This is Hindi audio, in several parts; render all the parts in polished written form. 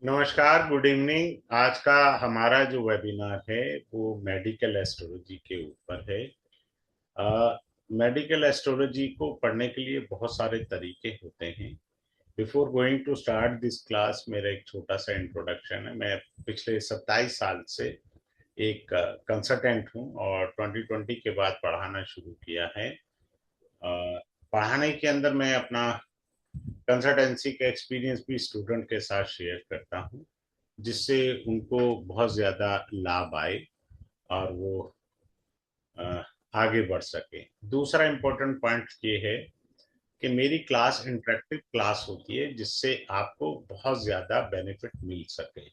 नमस्कार, गुड इवनिंग। आज का हमारा जो वेबिनार है वो मेडिकल एस्ट्रोलॉजी के ऊपर है। मेडिकल एस्ट्रोलॉजी को पढ़ने के लिए बहुत सारे तरीके होते हैं। Before going to start this class, मेरा एक छोटा सा इंट्रोडक्शन है। मैं पिछले 27 साल से एक कंसल्टेंट हूँ और 2020 के बाद पढ़ाना शुरू किया है। पढ़ाने के अंदर मैं अपना कंसल्टेंसी का एक्सपीरियंस भी स्टूडेंट के साथ शेयर करता हूँ, जिससे उनको बहुत ज़्यादा लाभ आए और वो अ, आगे बढ़ सके। दूसरा इम्पोर्टेंट पॉइंट ये है कि मेरी क्लास इंटरेक्टिव क्लास होती है, जिससे आपको बहुत ज़्यादा बेनिफिट मिल सके।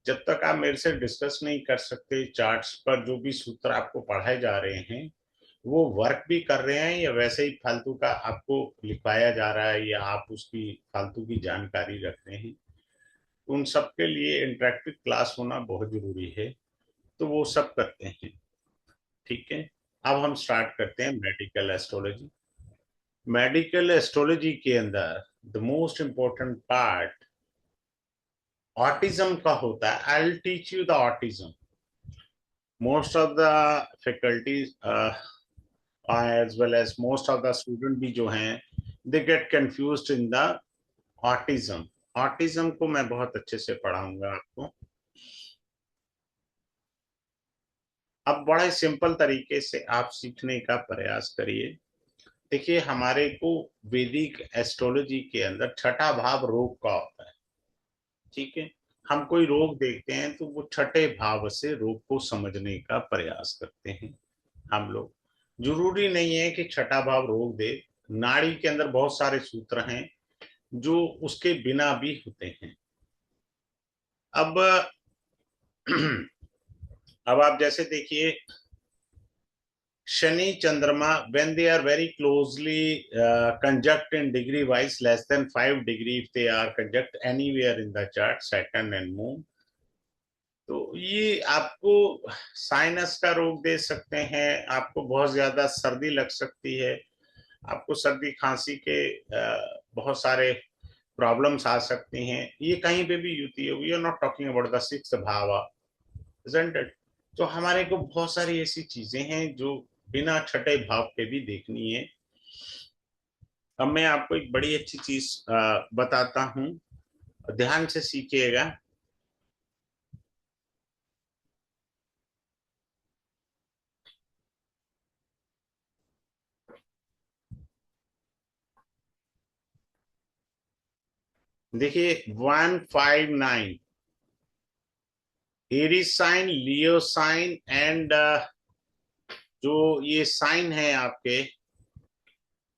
जब तक आप मेरे से डिस्कस नहीं कर सकते चार्ट्स पर जो भी सूत्र आपको पढ़ाए जा रहे हैं, वो वर्क भी कर रहे हैं या वैसे ही फालतू का आपको लिखवाया जा रहा है या आप उसकी फालतू की जानकारी रख रहे हैं, उन सब के लिए इंटरेक्टिव क्लास होना बहुत जरूरी है। तो वो सब करते हैं। ठीक है, अब हम स्टार्ट करते हैं मेडिकल एस्ट्रोलॉजी। मेडिकल एस्ट्रोलॉजी के अंदर the most important part autism का होता है। I will teach you the autism. Most of the faculties as well as most of the student भी जो हैं, they get confused in the autism. Autism को मैं बहुत अच्छे से पढ़ाऊंगा आपको। अब बड़े सिंपल तरीके से आप सीखने का प्रयास करिए। देखिए, हमारे को वैदिक एस्ट्रोलॉजी के अंदर छठा भाव रोग का होता है। ठीक है, हम कोई रोग देखते हैं तो वो छठे भाव से रोग को समझने का प्रयास करते हैं हम लोग। जरूरी नहीं है कि छठा भाव रोग दे। नाड़ी के अंदर बहुत सारे सूत्र हैं जो उसके बिना भी होते हैं। अब अब आप जैसे देखिए, शनि चंद्रमा, when they are very closely conjunct in degree wise less than 5 degree, if they are conjunct anywhere in the chart, Saturn and moon, तो ये आपको साइनस का रोग दे सकते हैं। आपको बहुत ज्यादा सर्दी लग सकती है। आपको सर्दी खांसी के बहुत सारे प्रॉब्लम्स आ सकती हैं। ये कहीं पे भी होती है। We are not talking about the sixth bhava, isn't it? तो हमारे को बहुत सारी ऐसी चीजें हैं जो बिना छठे भाव के भी देखनी है। अब मैं आपको एक बड़ी अच्छी चीज बताता हूँ, ध्यान से सीखिएगा। देखिए, 159 Aries sign, Leo sign and जो ये साइन है आपके,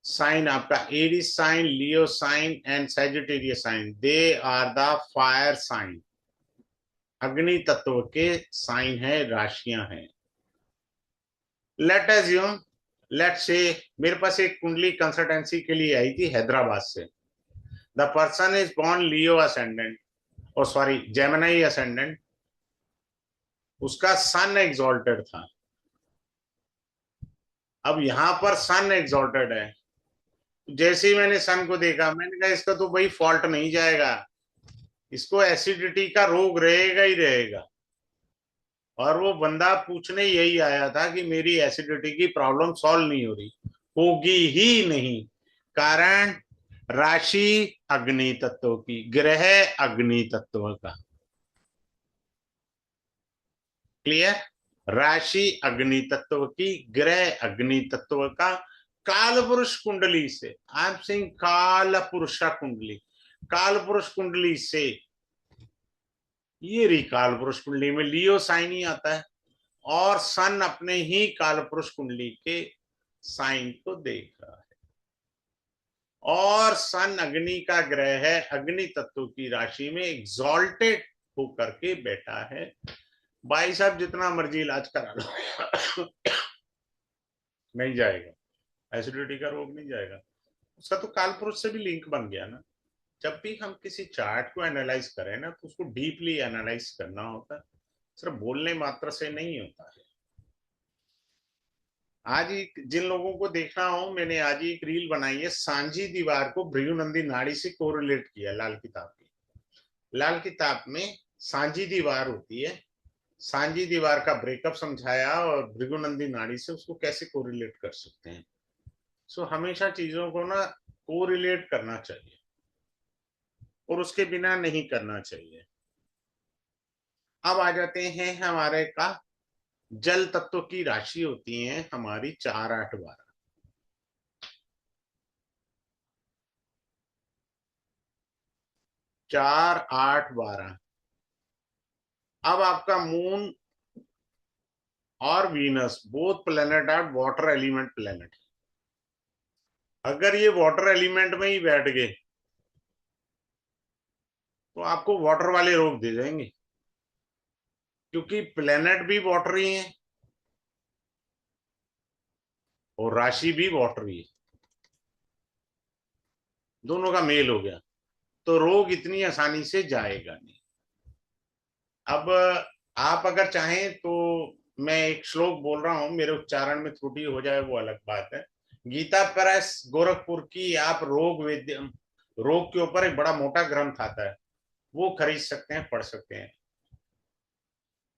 साइन आपका Aries sign, Leo sign and Sagittarius sign, they are the fire sign. अग्नि तत्व के साइन है, राशियां हैं। लेट अज्यूम, लेट से मेरे पास एक कुंडली कंसल्टेंसी के लिए आई थी हैदराबाद से। The person is born Leo ascendant, और सॉरी जेमिनी असेंडेंट। उसका सन एग्जॉल्टेड था। अब यहां पर सन एग्जॉल्टेड है। जैसे ही मैंने सन को देखा, मैंने कहा इसका तो भाई फॉल्ट नहीं जाएगा, इसको एसिडिटी का रोग रहेगा ही रहेगा। और वो बंदा पूछने यही आया था कि मेरी एसिडिटी की प्रॉब्लम सॉल्व नहीं हो रही, होगी ही नहीं। कारण राशि अग्नि तत्व की, ग्रह अग्नि तत्व का। क्लियर? राशि अग्नि तत्व की, ग्रह अग्नि तत्व का। काल पुरुष कुंडली से, आई एम सेइंग काल पुरुषा कुंडली, काल पुरुष कुंडली से, ये रही काल पुरुष कुंडली में लियो साइन ही आता है। और सन अपने ही काल पुरुष कुंडली के साइन को देख रहा है। और सन अग्नि का ग्रह है, अग्नि तत्व की राशि में एग्जॉल्टेड होकर के बैठा है। भाई साहब, जितना मर्जी इलाज करा लो नहीं जाएगा, एसिडिटी का रोग नहीं जाएगा। उसका तो काल पुरुष से भी लिंक बन गया ना। जब भी हम किसी चार्ट को एनालाइज करें ना, तो उसको डीपली एनालाइज करना होता है, सिर्फ बोलने मात्र से नहीं होता है। आज ही जिन लोगों को देखना हो, मैंने आज ही एक रील बनाई है, सांझी दीवार को भृगु नंदी नाड़ी से कोरिलेट किया, लाल किताब की। लाल किताब में सांझी दीवार होती है, सांझी दीवार का ब्रेकअप समझाया और भृगुनंदी नाड़ी से उसको कैसे कोरिलेट कर सकते हैं। सो हमेशा चीजों को ना कोरिलेट करना चाहिए और उसके बिना नहीं करना चाहिए। अब आ जाते हैं हमारे का, जल तत्व की राशि होती है हमारी 4, 8, 12। 4, 8, 12। अब आपका मून और Venus both planet are water element planet. अगर ये वाटर एलिमेंट में ही बैठ गए तो आपको वाटर वाले रोग दे जाएंगे, क्योंकि प्लेनेट भी वाटर ही है और राशि भी वाटर ही है, दोनों का मेल हो गया, तो रोग इतनी आसानी से जाएगा नहीं। अब आप अगर चाहें तो मैं एक श्लोक बोल रहा हूं, मेरे उच्चारण में त्रुटि हो जाए वो अलग बात है। गीता प्रेस गोरखपुर की आप रोग वेद्य, रोग के ऊपर एक बड़ा मोटा ग्रंथ आता है, वो खरीद सकते हैं, पढ़ सकते हैं।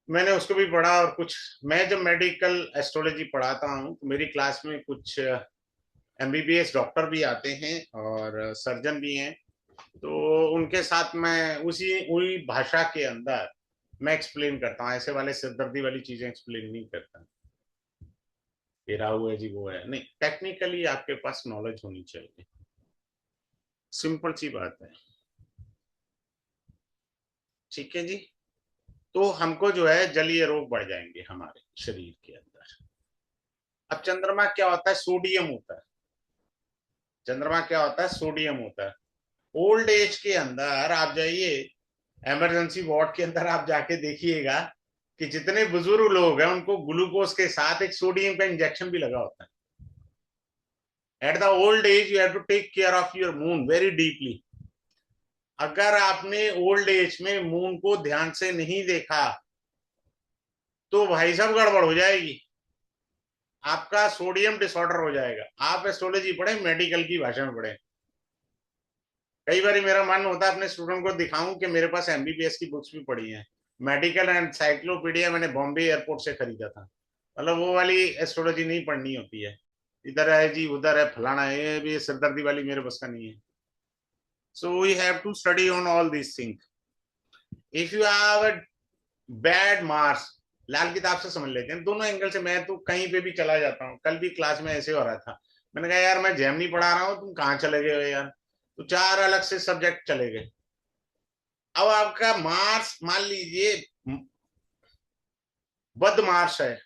मैंने उसको भी पढ़ा। और कुछ, मैं जब मेडिकल एस्ट्रोलॉजी पढ़ाता हूँ तो मेरी क्लास में कुछ एमबीबीएस डॉक्टर भी आते हैं और सर्जन भी हैं, तो उनके साथ मैं उसी वही भाषा के अंदर मैं एक्सप्लेन करता हूँ। ऐसे वाले सिरदर्दी वाली चीजें एक्सप्लेन नहीं करता, ये राहु है जी वो है नहीं, टेक्निकली आपके पास नॉलेज होनी चाहिए, सिंपल सी बात है। ठीक है जी। तो हमको जो है जलीय रोग बढ़ जाएंगे हमारे शरीर के अंदर। अब चंद्रमा क्या होता है? सोडियम होता है। चंद्रमा क्या होता है? सोडियम होता है। ओल्ड एज के अंदर आप जाइए, इमरजेंसी वार्ड के अंदर आप जाके देखिएगा कि जितने बुजुर्ग लोग हैं उनको ग्लूकोज के साथ एक सोडियम का इंजेक्शन भी लगा होता है। At the old age you have to take care of your moon very deeply. अगर आपने ओल्ड एज में मून को ध्यान से नहीं देखा तो भाई साहब गड़बड़ हो जाएगी, आपका सोडियम डिसऑर्डर हो जाएगा। आप एस्ट्रोलॉजी पढ़े, मेडिकल की भाषा में पढ़े। कई बार मेरा मन होता है अपने स्टूडेंट को दिखाऊं कि मेरे पास एमबीबीएस की बुक्स भी पढ़ी हैं। मेडिकल एनसाइक्लोपीडिया मैंने बॉम्बे एयरपोर्ट से खरीदा था। मतलब वो वाली एस्ट्रोलॉजी नहीं पढ़नी होती है, इधर है जी उधर है फलाना है, ये भी सिरदर्दी वाली मेरे बस का नहीं है। So we have to study on all this thing. If you have a bad marks, लाल किताब से समझ लेते हैं दोनों एंगल से। मैं तो कहीं पे भी चला जाता हूँ, कल भी क्लास में ऐसे हो रहा था, मैंने कहा यार मैं जैम नहीं पढ़ा रहा हूँ, तुम कहाँ चले गए हो यार, तो 4 अलग से सब्जेक्ट चले गए। अब आपका मार्स मान लीजिए बद मार्स है,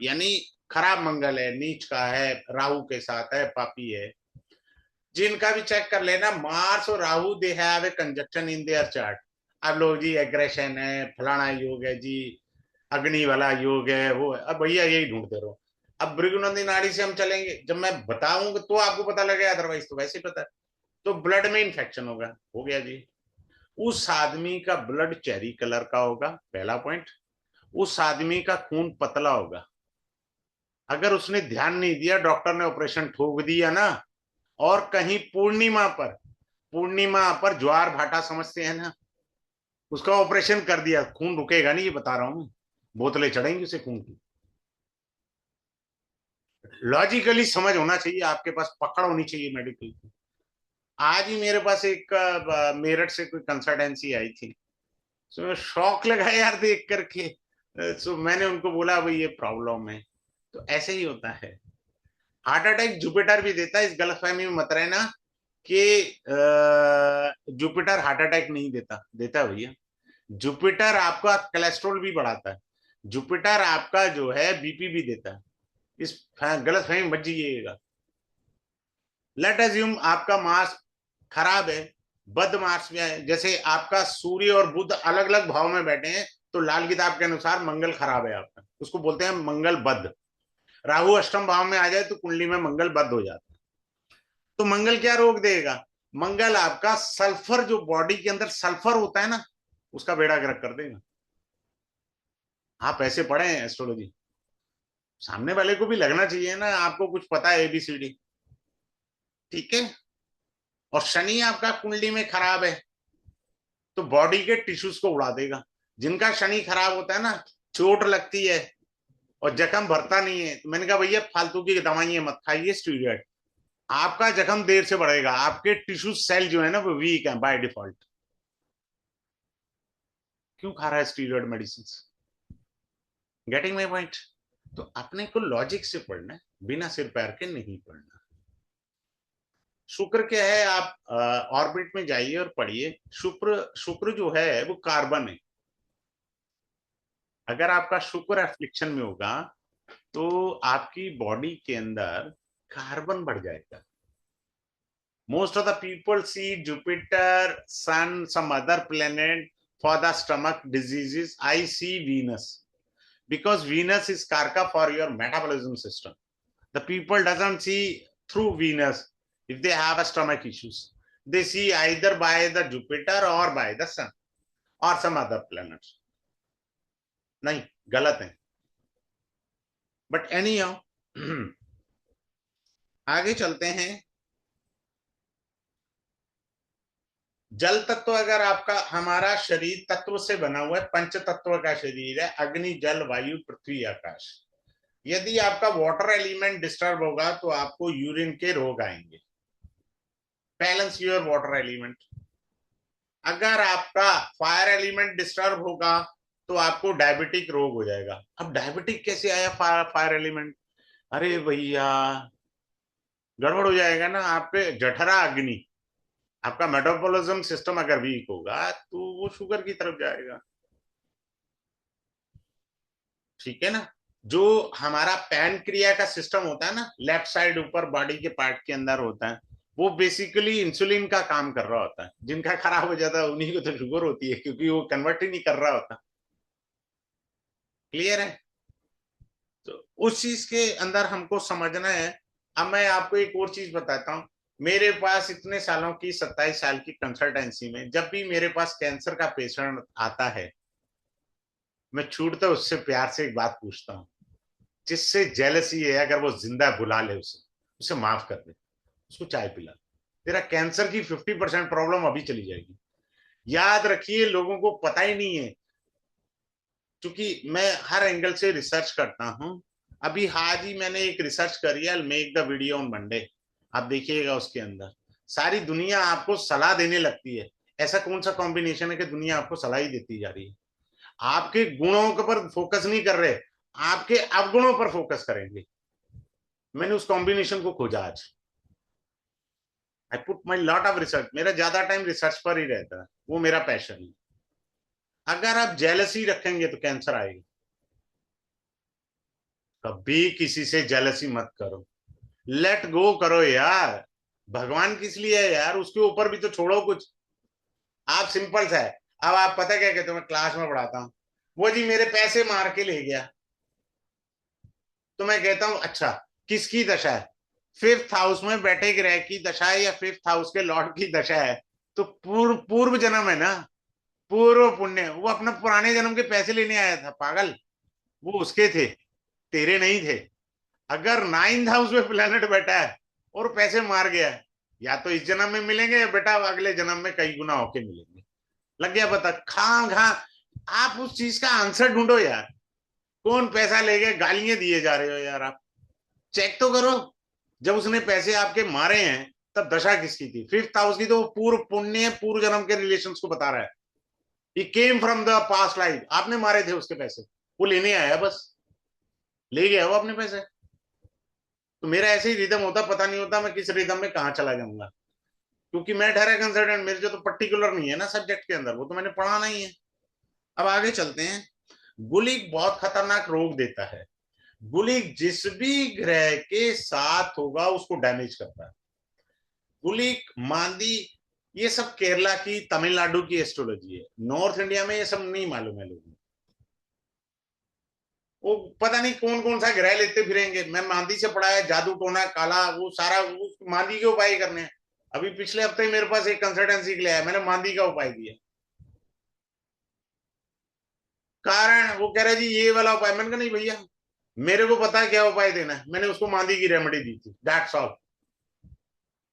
यानी खराब मंगल है, नीच का है, राहु के साथ है, पापी है, जिनका भी चेक कर लेना मार्स और Rahu they have A conjunction in their chart. अब लोग जी एग्रेशन है, फलाना योग है जी, अग्नि वाला योग है, वो है। अब भैया यही ढूंढते रहो। अब भृगुनंदी नाड़ी से हम चलेंगे, जब मैं बताऊंगा तो आपको पता लगेगा, अदरवाइज तो वैसे ही पता है। तो ब्लड में इन्फेक्शन होगा, हो गया जी। उस आदमी का ब्लड चेरी कलर का होगा, पहला पॉइंट। उस आदमी का खून पतला होगा। अगर उसने ध्यान नहीं दिया, डॉक्टर ने ऑपरेशन ठोक दिया ना, और कहीं पूर्णिमा पर, पूर्णिमा पर ज्वार भाटा समझते हैं ना, उसका ऑपरेशन कर दिया, खून रुकेगा नहीं, ये बता रहा हूं। बोतलें चढ़ेंगी उसे खून की। लॉजिकली समझ होना चाहिए आपके पास, पकड़ होनी चाहिए मेडिकल की। आज ही मेरे पास एक मेरठ से कोई कंसल्टेंसी आई थी, सो शौक लगा यार देख करके। सो मैंने उनको बोला भाई ये प्रॉब्लम है, तो ऐसे ही होता है। हार्ट अटैक जुपिटर भी देता है, इस गलतफहमी में मत रहना कि जुपिटर हार्ट अटैक नहीं देता, देता है भैया। जुपिटर आपका कोलेस्ट्रॉल भी बढ़ाता है, जुपिटर आपका जो है बीपी भी देता है। इस गलत फहमी मत जाइएगा। लेट अज्यूम आपका मार्स खराब है, बद मार्स में है, जैसे आपका सूर्य और बुध अलग अलग भाव में बैठे हैं, तो लाल किताब के अनुसार मंगल खराब है आपका, उसको बोलते हैं मंगल बद। राहु अष्टम भाव में आ जाए तो कुंडली में मंगल बद हो जाता है। तो मंगल क्या रोक देगा? मंगल आपका सल्फर, जो बॉडी के अंदर सल्फर होता है ना, उसका बेड़ा गर्क कर देगा। आप ऐसे पढ़े हैं एस्ट्रोलॉजी, सामने वाले को भी लगना चाहिए ना आपको कुछ पता है एबीसीडी। ठीक है। और शनि आपका कुंडली में खराब है, तो बॉडी के टिश्यूज को उड़ा देगा। जिनका शनि खराब होता है ना, चोट लगती है और जख्म भरता नहीं है, तो मैंने कहा भैया फालतू की दवाइयां मत खाइए स्टीरॉयड, आपका जख्म देर से बढ़ेगा, आपके टिश्यू सेल जो है ना वो वीक है बाय डिफॉल्ट। क्यों खा रहा है steroid medicine? Getting my point? तो अपने को लॉजिक से पढ़ना है, बिना सिर पैर के नहीं पढ़ना। शुक्र क्या है, आप ऑर्बिट में जाइए और पढ़िए। शुक्र शुक्र जो है वो कार्बन है। अगर आपका शुक्र एफ्लिक्शन में होगा तो आपकी बॉडी के अंदर कार्बन बढ़ जाएगा। Most of the people see Jupiter, sun, some other planet for the stomach diseases. I see Venus because Venus is karka for your metabolism system. The people doesn't see through Venus if they have a stomach issues. They see either by the Jupiter or by the sun or some other planets. नहीं, गलत है। बट anyhow, आगे चलते हैं। जल तत्व, अगर आपका हमारा शरीर तत्व से बना हुआ है, पंच तत्व का शरीर है, अग्नि जल वायु पृथ्वी आकाश। यदि आपका वाटर एलिमेंट डिस्टर्ब होगा तो आपको यूरिन के रोग आएंगे। Balance your water element. अगर आपका फायर एलिमेंट डिस्टर्ब होगा तो आपको डायबिटिक रोग हो जाएगा। अब डायबिटिक कैसे आया फायर एलिमेंट? अरे भैया गड़बड़ हो जाएगा ना। आप पे जठरा अग्नि, आपका मेटाबॉलिज्म सिस्टम अगर वीक होगा तो वो शुगर की तरफ जाएगा। ठीक है ना? जो हमारा पैनक्रिया का सिस्टम होता है ना, लेफ्ट साइड ऊपर बॉडी के पार्ट के अंदर होता है, वो बेसिकली इंसुलिन का काम कर रहा होता है। जिनका खराब हो जाता है उन्हीं को तो शुगर होती है, क्योंकि वो कन्वर्ट ही नहीं कर रहा होता। क्लियर है? तो उस चीज के अंदर हमको समझना है। अब मैं आपको एक और चीज बताता हूँ। मेरे पास इतने सालों की 27 साल की कंसल्टेंसी में जब भी मेरे पास कैंसर का पेशेंट आता है, मैं छूटता उससे प्यार से एक बात पूछता हूँ, जिससे जेलसी है अगर वो जिंदा बुला ले उसे, उसे माफ कर दे, उसको चाय पिला, तेरा कैंसर की 50% प्रॉब्लम अभी चली जाएगी। याद रखिए, लोगों को पता ही नहीं है, क्योंकि मैं हर एंगल से रिसर्च करता हूं। अभी आज ही मैंने एक रिसर्च करी है, make the video on Monday, आप देखिएगा। उसके अंदर सारी दुनिया आपको सलाह देने लगती है। ऐसा कौन सा कॉम्बिनेशन है कि दुनिया आपको सलाह ही देती जा रही है? आपके गुणों के पर फोकस नहीं कर रहे, आपके अवगुणों पर फोकस करेंगे। मैंने उस कॉम्बिनेशन को खोजा आज। I put my lot of research, मेरा ज्यादा टाइम रिसर्च पर ही रहता है, वो मेरा पैशन है। अगर आप जेलसी रखेंगे तो कैंसर आएगा। कभी किसी से जेलसी मत करो, लेट गो करो यार। भगवान किस लिए है यार? उसके ऊपर भी तो छोड़ो कुछ। आप सिंपल सा है। अब आप पता क्या कहते हो, मैं क्लास में पढ़ाता हूँ, वो जी मेरे पैसे मार के ले गया। तो मैं कहता हूं अच्छा, किसकी दशा है? फिफ्थ हाउस में बैठे ग्रह की दशा है या फिफ्थ हाउस के लॉर्ड की दशा है? तो पूर्व पूर्व जन्म है ना, पूर्व पुण्य। वो अपना पुराने जन्म के पैसे लेने आया था पागल, वो उसके थे, तेरे नहीं थे। अगर नाइन्थ हाउस में प्लेनेट बैठा है और पैसे मार गया है, या तो इस जन्म में मिलेंगे या बेटा अगले जन्म में कई गुना होके मिलेंगे। लग गया पता? खाम खा आप उस चीज का आंसर ढूंढो यार। कौन पैसा ले गए, गालियां दिए जा रहे हो यार आप। चेक तो करो, जब उसने पैसे आपके मारे हैं तब दशा किसकी थी? फिफ्थ हाउस की। तो वो पूर्व पुण्य, पूर्व जन्म के रिलेशंस को बता रहा है। He came from the past life, आपने मारे थे उसके पैसे, वो लेने आया, बस ले गया वो अपने पैसे। तो मेरा ऐसे ही रिदम होता, पता नहीं होता मैं किस रिदम में कहाँ चला जाऊंगा, क्योंकि मैं ठहरा कंसल्टेंट, मेरे जो तो पर्टिकुलर नहीं है ना सब्जेक्ट के अंदर, वो तो मैंने पढ़ा नहीं है। अब आगे चलते हैं। गुलिक बहुत खतरनाक रोग देता है। गुलिक जिस भी ग्रह के साथ होगा उसको डैमेज करता है। गुलिक, मांदी, ये सब केरला की, तमिलनाडु की एस्ट्रोलॉजी है। नॉर्थ इंडिया में ये सब नहीं मालूम है लोगों को। वो पता नहीं कौन कौन सा ग्रह लेते फिरेंगे। मैं मांदी से पढ़ा है, जादू टोना काला, वो सारा वो मांदी के उपाय करने हैं। अभी पिछले हफ्ते ही मेरे पास एक कंसल्टेंसी के लिए आया, मैंने मांदी का उपाय दिया। कारण वो कह रहा है जी ये वाला उपाय। मैंने कहा नहीं भैया, मेरे को पता है क्या उपाय देना है। मैंने उसको मांदी की रेमेडी दी थी, दैट्स ऑल।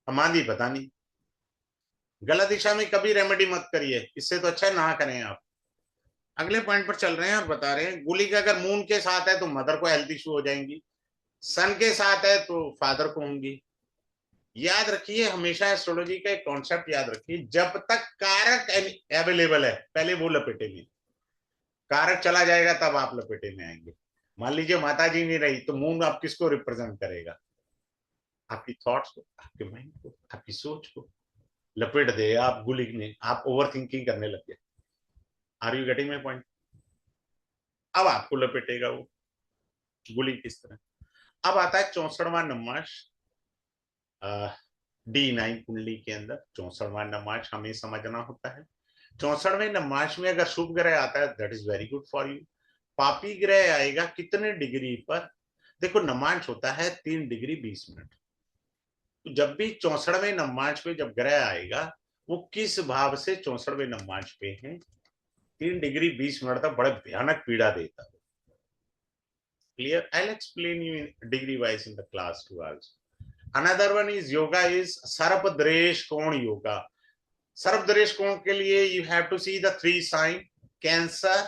मांदी पता नहीं। गलत दिशा में कभी रेमेडी मत करिए, इससे तो अच्छा है ना करें आप। अगले पॉइंट पर चल रहे हैं और बता रहे हैं गोली का अगर मून के साथ है तो मदर को हेल्थ इशू हो जाएंगी, सन के साथ है तो फादर को होंगी। याद रखिए हमेशा एस्ट्रोलॉजी का एक कॉन्सेप्ट याद रखिए, जब तक कारक अवेलेबल है पहले वो लपेटे में, कारक चला जाएगा तब आप लपेटे में आएंगे। मान लीजिए माता जी नहीं रही तो मून आप किसको रिप्रेजेंट करेगा? आपकी थॉट्स को, आपके माइंड को, आपकी सोच को लपेट दे आप गुलिक ने, आप ओवर थिंकिंग करने लग गए। Are you getting my point? अब आपको लपेटेगा वो गुलिक किस तरह। अब आता है 64वां नमाज। D9 कुंडली के अंदर 64वां नमाज हमें समझना होता है। 64वें नमाज में अगर शुभ ग्रह आता है that is very good for you. पापी ग्रह आएगा कितने डिग्री पर? देखो नमाज होता है 3 डिग्री 20 मिनट। तो जब भी 64वें नमाज पे जब ग्रह आएगा वो किस भाव से 64वें नमाज पे है, 3 डिग्री 20 मिनट तक बड़े भयानक पीड़ा देता है। Clear? I explain you in degree wise in the class too also. Another one is yoga is सर्पदृश कोण योगा। सर्पदृश कोण के लिए you have to see the 3 sign, Cancer,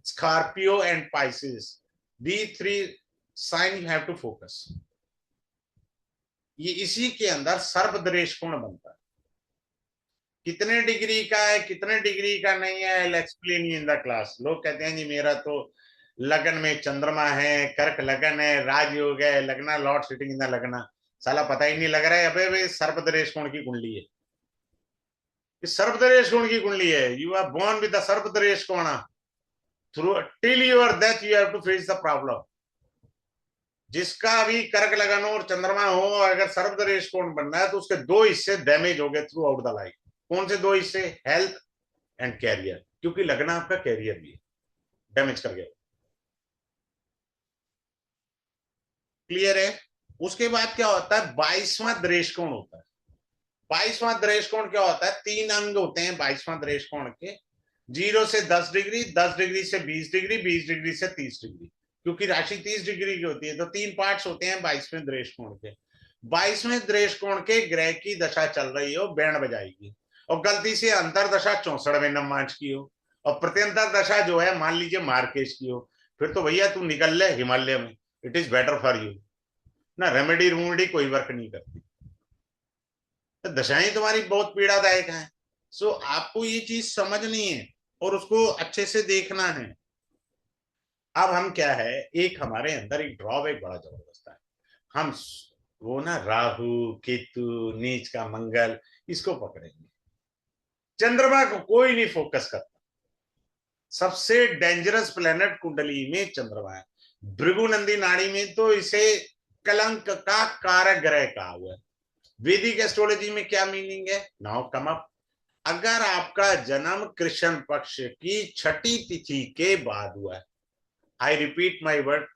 Scorpio and Pisces. The 3 sign you have to focus. ये इसी के अंदर सर्पदृश कोण बनता है। कितने डिग्री का है कितने डिग्री का नहीं है, आई explain you in the class. लोग कहते हैं जी मेरा तो लगन में चंद्रमा है, कर्क लगन है, राजयोग है, लगना लॉर्ड सिटिंग इन द लगना, साला पता ही नहीं लग रहा है। अबे सर्पदृश कोण की कुंडली है, सर्पदृश कोण की कुंडली है। You are born with the सर्पदृश कोण, through till your death you have to face the problem. जिसका अभी कर्क लगन हो और चंद्रमा हो, अगर सर्पदृश कोण बनना है तो उसके 2 हिस्से डैमेज हो गए थ्रू आउट द लाइफ। कौन से 2 हिस्से? हेल्थ एंड कैरियर, क्योंकि लगना आपका कैरियर भी है, डैमेज कर गया। क्लियर है? उसके बाद क्या होता है? 22वां दृष्टिकोण होता है। 22वां दृष्टिकोण क्या होता है? 3 अंग होते हैं 22वां दृष्टिकोण के, 0 से 10 डिग्री, 10 डिग्री से 20 डिग्री, 20 डिग्री से 30 डिग्री। क्योंकि राशि 30 डिग्री की होती है तो 3 पार्ट्स होते हैं 22वें दृष्टिकोण के। 22वें दृष्टिकोण के ग्रह की दशा चल रही हो, बैंड बजाएगी। और गलती से अंतर दशा 64वें नमाज की हो और प्रत्यंतर दशा जो है मान लीजिए मार्केश की हो, फिर तो भैया तू निकल ले हिमालय में। It is better for you ना, रेमेडी रूमेडी कोई वर्क नहीं करती, तो दशाएं तुम्हारी बहुत पीड़ादायक हैं। सो आपको ये चीज समझनी है और उसको अच्छे से देखना है। अब हम क्या है, एक हमारे अंदर एक ड्रॉबैक बड़ा जबरदस्त है। हम वो ना राहु केतु नीच का मंगल इसको पकड़ेंगे, चंद्रमा को कोई नहीं फोकस करता। सबसे डेंजरस प्लेनेट कुंडली में चंद्रमा है। भृगुनंदी नाड़ी में तो इसे कलंक का कारक ग्रह कहा हुआ है। वैदिक एस्ट्रोलॉजी में क्या मीनिंग है? Now come up. अगर आपका जन्म कृष्ण पक्ष की छठी तिथि के बाद हुआ है, I repeat my word,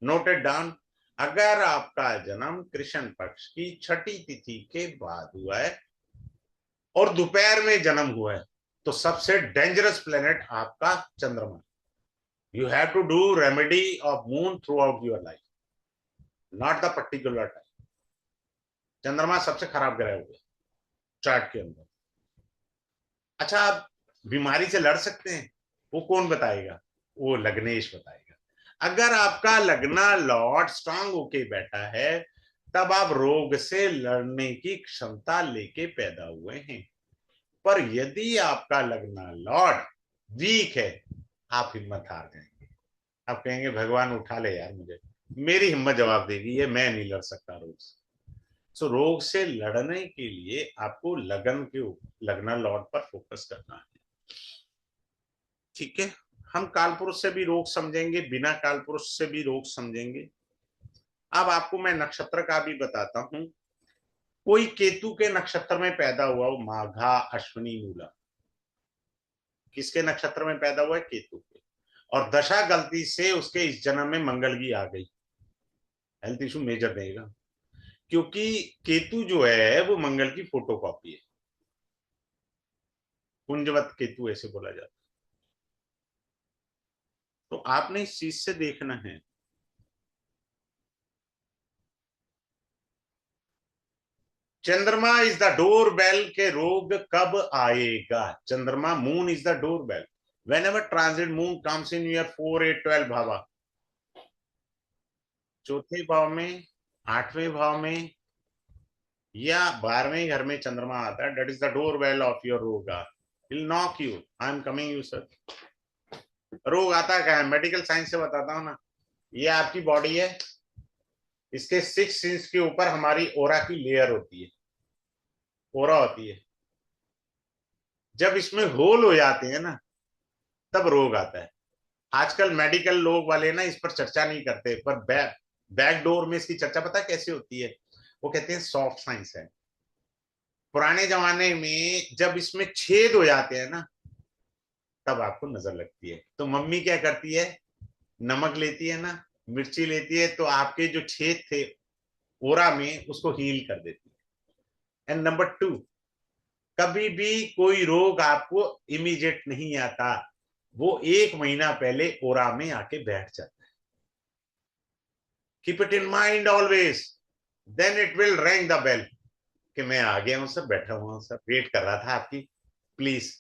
noted down. अगर आपका जन्म कृष्ण पक्ष की छठी तिथि के बाद हुआ है और दोपहर में जन्म हुआ है तो सबसे डेंजरस प्लेनेट आपका चंद्रमा। You have to do remedy of moon throughout your life, not the particular time. चंद्रमा सबसे खराब ग्रह हो गया चार्ट के अंदर। अच्छा आप बीमारी से लड़ सकते हैं, वो कौन बताएगा? वो लग्नेश बताएगा। अगर आपका लगना लॉर्ड स्ट्रांग होके बैठा है तब आप रोग से लड़ने की क्षमता लेके पैदा हुए हैं। पर यदि आपका लगना लॉर्ड वीक है, आप हिम्मत हार जाएंगे। आप कहेंगे भगवान उठा ले यार मुझे, मेरी हिम्मत जवाब देगी ये, मैं नहीं लड़ सकता रोग से। सो रोग से लड़ने के लिए आपको लगन के लगना लॉर्ड पर फोकस करना है। ठीक है? हम कालपुरुष से भी रोग समझेंगे, बिना कालपुरुष से भी रोग समझेंगे। अब आपको मैं नक्षत्र का भी बताता हूं। कोई केतु के नक्षत्र में पैदा हुआ हो, माघा अश्विनी मूला, किसके नक्षत्र में पैदा हुआ है? केतु के। और दशा गलती से उसके इस जन्म में मंगल की आ गई, हेल्थ इशू मेजर देगा। क्योंकि केतु जो है वो मंगल की फोटोकॉपी है, कुंजवत केतु ऐसे बोला जाता है। तो आपने इस चीज से देखना है। चंद्रमा इज द डोर बेल के रोग कब आएगा? चंद्रमा, moon is the door bell. Whenever transit moon comes in your 4, 8, 12 bhava, चौथे भाव में, 8वें भाव में या 12वें घर में चंद्रमा आता है, that is the door bell of your रोगा. Will knock you. I am coming you sir. रोग आता क्या है? मेडिकल साइंस से बताता हूं ना. ये आपकी बॉडी है, इसके 6 इंच के ऊपर हमारी ओरा की लेयर होती है, ओरा होती है. जब इसमें होल हो जाते हैं ना, तब रोग आता है. आजकल मेडिकल लोग वाले ना इस पर चर्चा नहीं करते, पर बैक डोर में इसकी चर्चा पता कैसे होती है? वो कहते हैं सॉफ्ट साइंस है. पुराने जमाने में जब इसमें छेद हो जाते हैं ना, तब आपको नजर लगती है. तो मम्मी क्या करती है? नमक लेती है ना, मिर्ची लेती है, तो आपके जो छेद थे ओरा में, उसको हील कर देती है. एंड नंबर 2, कभी भी कोई रोग आपको इमीडिएट नहीं आता, वो 1 महीना पहले ओरा में आके बैठ जाता है. Keep it in mind always, then it will ring the bell कि मैं आ गया हूं सर, बैठा हुआ हूं सर, वेट कर रहा था आपकी, please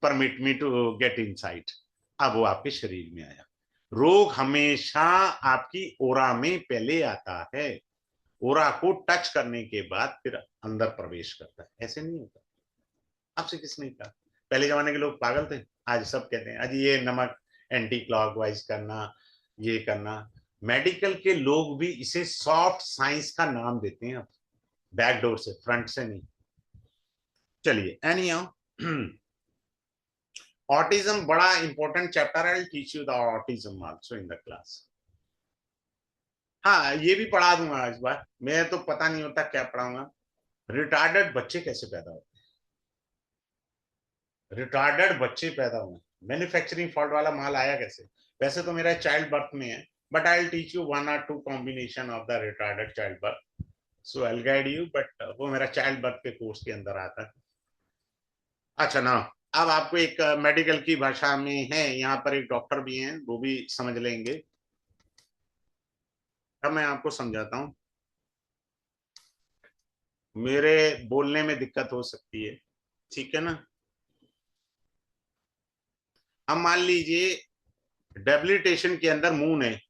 permit me to get insight. अब वो आपके शरीर में आया. रोग हमेशा आपकी ओरा में पहले आता है, ओरा को टच करने के बाद फिर अंदर प्रवेश करता है. ऐसे नहीं होता. आपसे किसने कहा? पहले जमाने के लोग पागल थे? आज सब कहते हैं आज ये नमक एंटी क्लॉकवाइज करना, ये करना. मेडिकल के लोग भी इसे सॉफ्ट साइंस का नाम देते हैं, बैक डोर से, फ्रंट से नहीं. चलिए, एनी ऑटिज्म बड़ा इंपॉर्टेंट चैप्टर है. I teach you the autism also in the class. हाँ, ये भी पढ़ा दूंगा इस बार. मैं तो पता नहीं होता क्या पढ़ाऊंगा. रिटार्डेड बच्चे कैसे पैदा होते हैं? रिटार्डेड बच्चे पैदा हुए, मैन्युफैक्चरिंग फॉल्ट वाला माल आया कैसे? वैसे तो मेरा चाइल्ड बर्थ में है, but I will teach you 1 or 2 combination of the retarded child birth. So I will guide you, but वो मेरा चाइल्ड बर्थ के कोर्स के अंदर आता है. अच्छा ना, अब आपको एक मेडिकल की भाषा में है, यहाँ पर एक डॉक्टर भी हैं, वो भी समझ लेंगे. अब मैं आपको समझाता हूँ. मेरे बोलने में दिक्कत हो सकती है, ठीक है ना. अब मान लीजिए डेबिलिटेशन के अंदर मून है,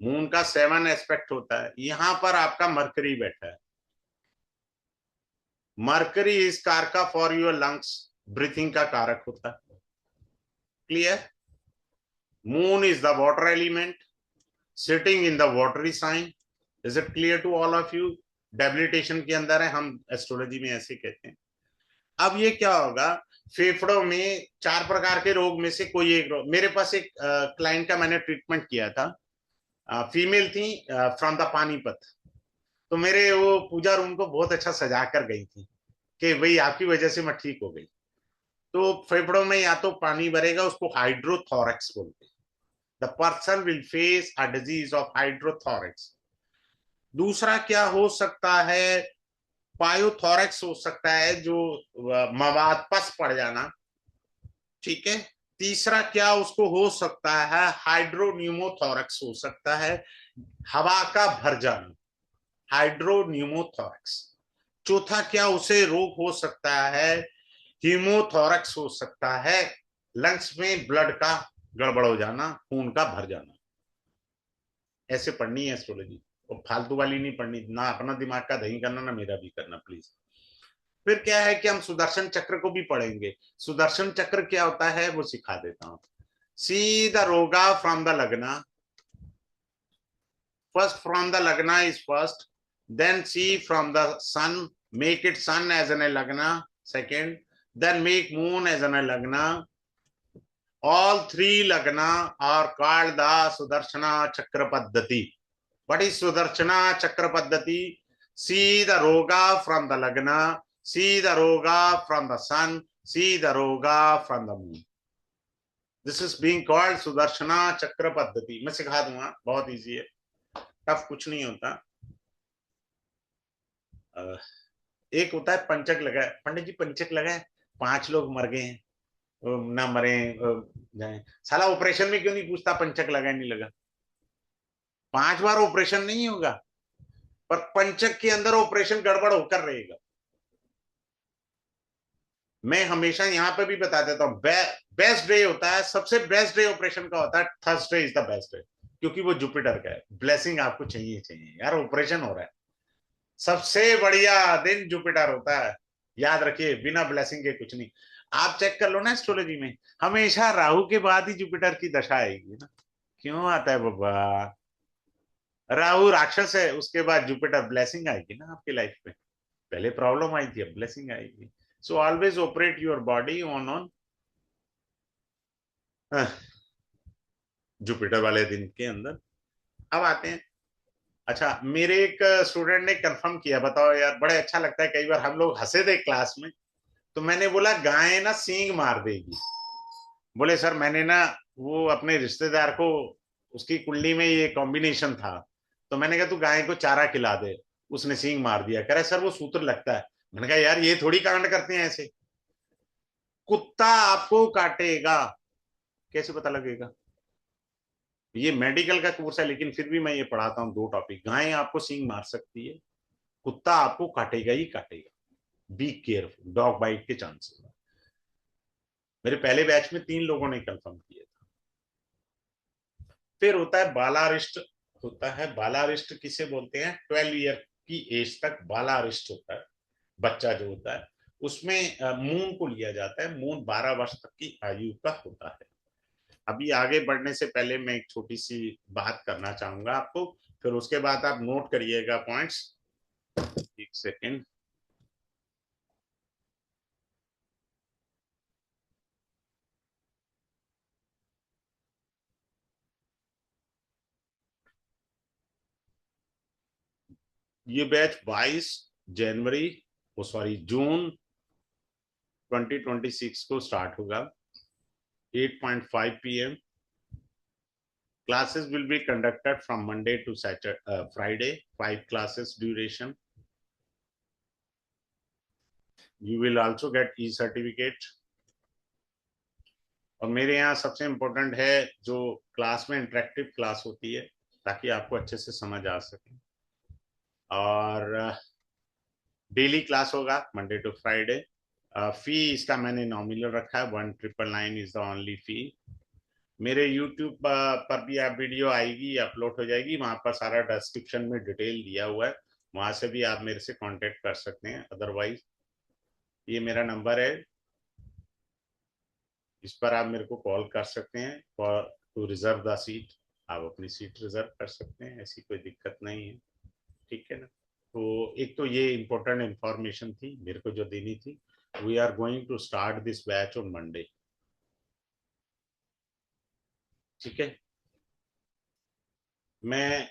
मून का 7 एस्पेक्ट होता है. यहां पर आपका मरकरी बैठा है. Mercury is karaka for your lungs, breathing का कारक होता है. Clear? Moon is the water element sitting in the watery sign. Is it clear to all of you? Debilitation के अंदर है, हम एस्ट्रोलॉजी में ऐसे कहते हैं. अब ये क्या होगा? फेफड़ों में 4 प्रकार के रोग में से कोई एक रोग. मेरे पास एक क्लाइंट का मैंने ट्रीटमेंट किया था, फीमेल थी, फ्रॉम द पानीपत. तो मेरे वो पूजा रूम को बहुत अच्छा सजा कर गई थी कि भाई आपकी वजह से मैं ठीक हो गई. तो फेफड़ों में या तो पानी भरेगा, उसको हाइड्रोथोरैक्स बोलते हैं. The person will face a disease of hydrothorax. दूसरा क्या हो सकता है? पायोथोरैक्स हो सकता है, जो मवाद पस पड़ जाना, ठीक है. तीसरा क्या उसको हो सकता है? हाइड्रोन्यूमोथोरैक्स हो सकता है, हवा का भर जाना, हाइड्रोन्यूमोथोरैक्स. चौथा क्या उसे रोग हो सकता है? हीमोथोरैक्स हो सकता है, लंग्स में ब्लड का गड़बड़ हो जाना, खून का भर जाना. ऐसे पढ़नी है एस्ट्रोलॉजी, और फालतू वाली नहीं पढ़नी. ना अपना दिमाग का दही करना, ना मेरा भी करना, प्लीज. फिर क्या है कि हम सुदर्शन चक्र को भी पढ़ेंगे. सुदर्शन चक्र क्या होता है वो सिखा देता हूं. सी द रोगा फ्रॉम द लगना. First from the lagna is first, then see from the sun, make it sun as an lagna second, then make moon as an lagna. All 3 lagna are called the Sudarshana Chakra Paddhati. What is Sudarshana Chakra Paddhati? See the roga from the lagna, see the roga from the sun, see the roga from the moon. This is being called Sudarshana Chakra Paddhati. मैं सिखा दूंगा, बहुत इजी है, टफ कुछ नहीं होता. एक होता है पंचक लगा. पंडित जी पंचक लगा है, 5 लोग मर गए हैं, ना मरे जाए. साला ऑपरेशन में क्यों नहीं पूछता पंचक लगा नहीं लगा? 5 बार ऑपरेशन नहीं होगा. पर पंचक के अंदर ऑपरेशन गड़बड़ होकर रहेगा। मैं हमेशा यहाँ पे भी बता देता हूँ, बेस्ट डे होता है, सबसे बेस्ट डे ऑपरेशन का होता है Thursday is the best day, क्योंकि वो जुपिटर का है। ब्लेसिंग आपको चाहिए चाहिए यार, ऑपरेशन हो रहा है, सबसे बढ़िया दिन जुपिटर होता है। याद रखिए, बिना ब्लेसिंग के कुछ नहीं। आप चेक कर लो ना एस्ट्रोलॉजी में, हमेशा राहु के बाद ही जुपिटर की दशा आएगी ना। क्यों आता है बाबा? राहु राक्षस है, उसके बाद जुपिटर ब्लेसिंग आएगी ना आपकी लाइफ में। पहले प्रॉब्लम आई थी, अब ब्लेसिंग आएगी। So always operate your body on Jupiter वाले दिन के अंदर। अब आते हैं, अच्छा मेरे एक स्टूडेंट ने कंफर्म किया, बताओ यार, बड़े अच्छा लगता है, कई बार हम लोग हंसे थे क्लास में। तो मैंने बोला गाय ना सींग मार देगी। बोले सर मैंने ना, वो अपने रिश्तेदार को, उसकी कुंडली में ये कॉम्बिनेशन था, तो मैंने कहा तू गाय को चारा खिला दे, उसने सींग मार दिया। कह रहा सर वो सूत्र लगता है। मैंने कहा यार ये थोड़ी कांड करते हैं ऐसे, कुत्ता आपको काटेगा, कैसे पता लगेगा? ये मेडिकल का कोर्स है, लेकिन फिर भी मैं ये पढ़ाता हूँ दो टॉपिक। गाय आपको सींग मार सकती है, कुत्ता आपको काटेगा ही काटेगा। बी केयरफुल, डॉग बाइट के चांसेस। मेरे पहले बैच में 3 लोगों ने कंफर्म किया था। फिर होता है बालारिष्ट। होता है बालारिष्ट, किसे बोलते हैं? 12 ईयर की एज तक बालारिष्ट होता है, बच्चा जो होता है। उसमें मून को लिया जाता है। मून 12 वर्ष तक की आयु का होता है। अभी आगे बढ़ने से पहले मैं एक छोटी सी बात करना चाहूंगा आपको, फिर उसके बाद आप नोट करिएगा पॉइंट्स। एक सेकेंड। ये बैच 22 जनवरी, वो सॉरी जून 2026 को स्टार्ट होगा, 8:05 PM। Classes will be conducted from Monday to Saturday, Friday. 5 classes duration. You will also get e-certificate. और मेरे यहाँ सबसे इम्पोर्टेंट है जो क्लास में इंटरेक्टिव क्लास होती है, ताकि आपको अच्छे से समझ आ सके। और डेली क्लास होगा मंडे टू फ्राइडे। फी इसका मैंने नॉमिनल रखा है, 1999 इज द ओनली फी। मेरे यूट्यूब पर भी आप वीडियो आएगी, अपलोड हो जाएगी, वहां पर सारा डिस्क्रिप्शन में डिटेल दिया हुआ है, वहां से भी आप मेरे से कांटेक्ट कर सकते हैं। अदरवाइज ये मेरा नंबर है, इस पर आप मेरे को कॉल कर सकते हैं for to reserve the seat. आप अपनी सीट रिजर्व कर सकते हैं, ऐसी कोई दिक्कत नहीं है, ठीक है ना। तो एक तो ये इम्पोर्टेंट इंफॉर्मेशन थी मेरे को जो देनी थी। We are going to start this batch on Monday, ठीक है। मैं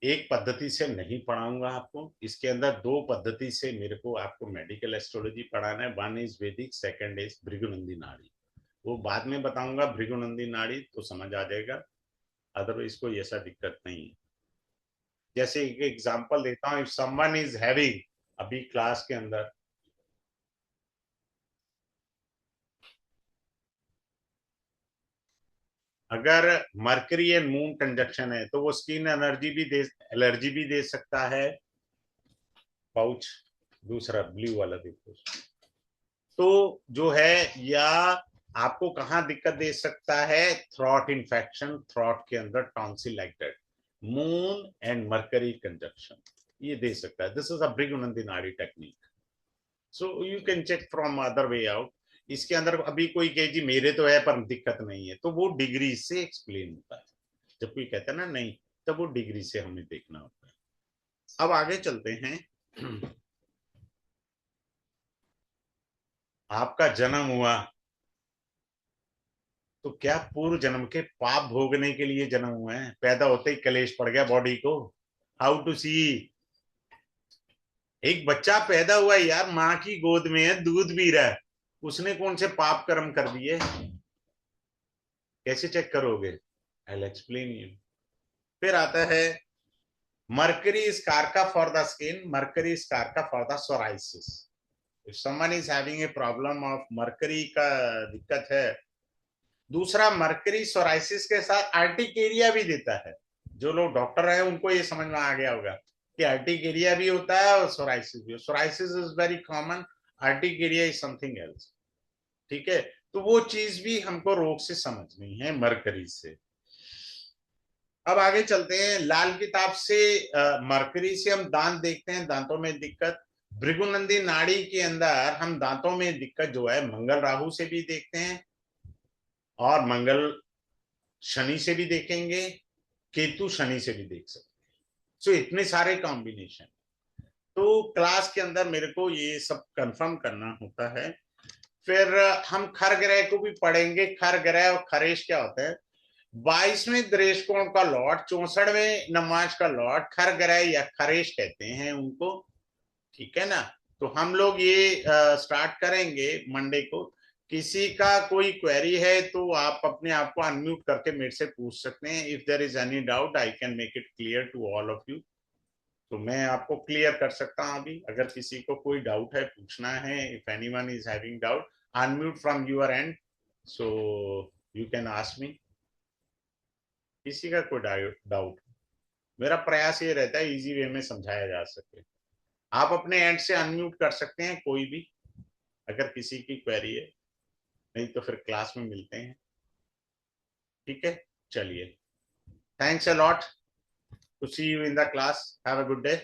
एक पद्धति से नहीं पढ़ाऊंगा आपको, इसके अंदर 2 पद्धति से मेरे को आपको मेडिकल एस्ट्रोलॉजी पढ़ाना है। वन इज वैदिक, सेकंड इज भृगुनंदी नाड़ी। वो बाद में बताऊंगा, भृगुनंदी नाड़ी तो समझ आ जाएगा, अदरवाइज कोई ऐसा दिक्कत नहीं है। जैसे एक एग्जांपल देता हूँ, इफ समवन इज हैविंग, अभी क्लास के अंदर अगर मर्करी एंड मून कंजक्शन है, तो वो स्किन एलर्जी भी दे सकता है। पाउच दूसरा ब्लू वाला देखो, तो जो है, या आपको कहाँ दिक्कत दे सकता है? थ्रॉट इन्फेक्शन, थ्रॉट के अंदर tonsil like that. Moon and Mercury conjunction ये दे सकता है। This is a Bhrigunandi Nadi technique, so you can check from other way out. इसके अंदर अभी कोई कहे जी मेरे तो है पर दिक्कत नहीं है, तो वो डिग्री से एक्सप्लेन होता है। जब कोई कहता है ना नहीं, तब वो डिग्री से हमें देखना होता है। अब आगे चलते हैं। आपका जन्म हुआ, तो क्या पूर्व जन्म के पाप भोगने के लिए जन्म हुए हैं? पैदा होते ही कलेश पड़ गया बॉडी को? हाउ टू सी? एक बच्चा पैदा हुआ है यार, माँ की गोद में है, दूध पी रहा है, उसने कौन से पाप कर्म कर दिए? कैसे चेक करोगे? I explain you. फिर आता है Mercury is karaka for the skin, Mercury is karaka for the psoriasis. If someone is having a problem of Mercury का दिक्कत है। दूसरा, मर्करी सोराइसिस के साथ आर्टिकेरिया भी देता है। जो लोग डॉक्टर हैं उनको ये समझ में आ गया होगा। कि अर्टिकेरिया भी होता है और सोराइसिस भी। Psoriasis is very common, urticaria is something else. ठीक है, तो वो चीज भी हमको रोग से समझनी है, मरकरी से। अब आगे चलते हैं। लाल किताब से मरकरी से हम दांत देखते हैं, दांतों में दिक्कत। भृगुनंदी नाड़ी के अंदर हम दांतों में दिक्कत जो है मंगल राहु से भी देखते हैं, और मंगल शनि से भी देखेंगे, केतु शनि से भी देख सकते हैं। सो इतने सारे कॉम्बिनेशन। तो क्लास के अंदर मेरे को ये सब कंफर्म करना होता है। फिर हम खर ग्रह को भी पढ़ेंगे। खर ग्रह और खरेश क्या होता है? 22वें दृष्टिकोण का लॉर्ड, 64वें नमाज का लॉर्ड खर ग्रह या खरेश कहते हैं उनको। ठीक है ना? तो हम लोग ये स्टार्ट करेंगे मंडे को। किसी का कोई क्वेरी है तो आप अपने आप को अनम्यूट करके मेरे से पूछ सकते हैं। If there is any doubt I can make it clear to all of you. तो मैं आपको क्लियर कर सकता हूं अभी। अगर किसी को कोई डाउट है, पूछना है, if anyone is having doubt, unmute from your and, so you can ask me. किसी का कोई डाउट, मेरा प्रयास ये रहता है इजी वे में समझाया जा सके। आप अपने एंड से अनम्यूट कर सकते हैं कोई भी, अगर किसी की क्वेरी है। नहीं तो फिर क्लास में मिलते हैं। ठीक है, चलिए, thanks a lot, to see you in the class, have a good day.